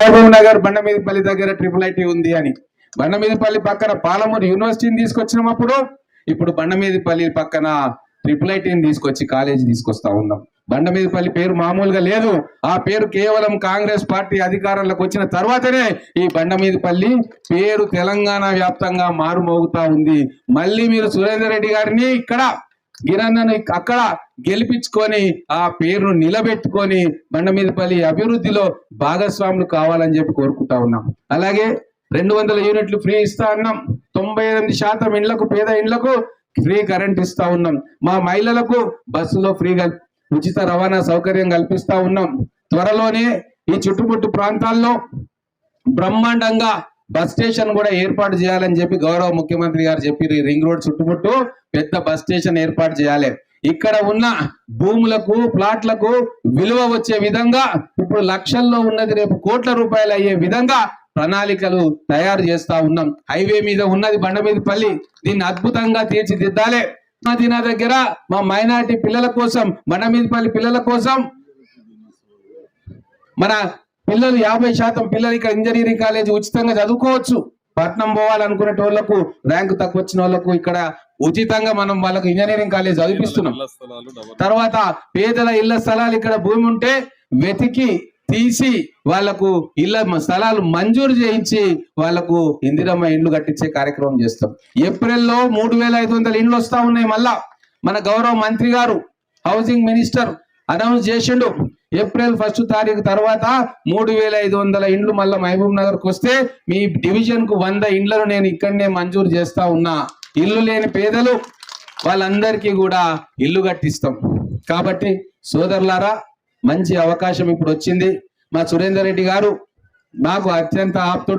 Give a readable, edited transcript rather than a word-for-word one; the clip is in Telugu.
మహబూబ్ నగర్ బండమీదపల్లి దగ్గర IIIT ఉంది అని. బండమీదపల్లి పక్కన పాలమూరు యూనివర్సిటీని తీసుకొచ్చినప్పుడు ఇప్పుడు బండమీదపల్లి పక్కన IIITని తీసుకొచ్చి కాలేజీ తీసుకొస్తా ఉన్నాం. బండమీదపల్లి పేరు మామూలుగా లేదు. ఆ పేరు కేవలం కాంగ్రెస్ పార్టీ అధికారంలోకి వచ్చిన తర్వాతనే ఈ బండమీదపల్లి పేరు తెలంగాణ వ్యాప్తంగా మారుమోగుతా ఉంది. మళ్ళీ మీరు సురేందర్ రెడ్డి గారిని ఇక్కడ గిరన్నను అక్కడ గెలిపించుకొని ఆ పేరును నిలబెట్టుకొని బండమీదపల్లి అభివృద్ధిలో భాగస్వాములు కావాలని చెప్పి కోరుకుంటా ఉన్నాం. అలాగే 200 యూనిట్లు ఫ్రీ ఇస్తా ఉన్నాం. 98% ఇండ్లకు, పేద ఇండ్లకు ఫ్రీ కరెంట్ ఇస్తా ఉన్నాం. మా మహిళలకు బస్సులో ఫ్రీగా ఉచిత రవాణా సౌకర్యం కల్పిస్తా ఉన్నాం. త్వరలోనే ఈ చుట్టుముట్టు ప్రాంతాల్లో బ్రహ్మాండంగా బస్ స్టేషన్ కూడా ఏర్పాటు చేయాలని చెప్పి గౌరవ ముఖ్యమంత్రి గారు చెప్పి రింగ్ రోడ్ చుట్టుముట్టు పెద్ద బస్ స్టేషన్ ఏర్పాటు చేయాలి. ఇక్కడ ఉన్న భూములకు, ప్లాట్లకు విలువ వచ్చే విధంగా, ఇప్పుడు లక్షల్లో ఉన్నది రేపు కోట్ల రూపాయలు అయ్యే విధంగా ప్రణాళికలు తయారు చేస్తా ఉన్నాం. హైవే మీద ఉన్నది బండమీదపల్లి, దీన్ని అద్భుతంగా తీర్చిదిద్దాలి. మదీనా దగ్గర మా మైనారిటీ పిల్లల కోసం, బండమీదపల్లి పిల్లల కోసం మన పిల్లలు 50% పిల్లలు ఇక్కడ ఇంజనీరింగ్ కాలేజ్ ఉచితంగా చదువుకోవచ్చు. పట్నం పోవాలనుకునే వాళ్ళకు, ర్యాంకు తక్కువ వచ్చిన వాళ్ళకు ఇక్కడ ఉచితంగా మనం వాళ్ళకు ఇంజనీరింగ్ కాలేజ్ చదివిస్తున్నాం. తర్వాత పేదల ఇళ్ల స్థలాలు ఇక్కడ భూమి ఉంటే వెతికి తీసి వాళ్లకు ఇళ్ల స్థలాలు మంజూరు చేయించి వాళ్లకు ఇందిరమ్మ ఇండ్లు కట్టించే కార్యక్రమం చేస్తాం. ఏప్రిల్లో 3500 ఇండ్లు వస్తా ఉన్నాయి. మళ్ళా మన గౌరవ మంత్రి గారు, హౌసింగ్ మినిస్టర్ అనౌన్స్ చేసిండు. ఏప్రిల్ 1 తారీఖు తర్వాత 3500 ఇండ్లు మళ్ళీ మహబూబ్ నగర్కి వస్తే మీ డివిజన్ కు 100 ఇండ్లను నేను ఇక్కడనే మంజూరు చేస్తా ఉన్నా. ఇల్లు లేని పేదలు వాళ్ళందరికీ కూడా ఇల్లు కట్టిస్తాం. కాబట్టి సోదరులారా, మంచి అవకాశం ఇప్పుడు వచ్చింది. మా సురేందర్ రెడ్డి గారు నాకు అత్యంత ఆప్తుడు.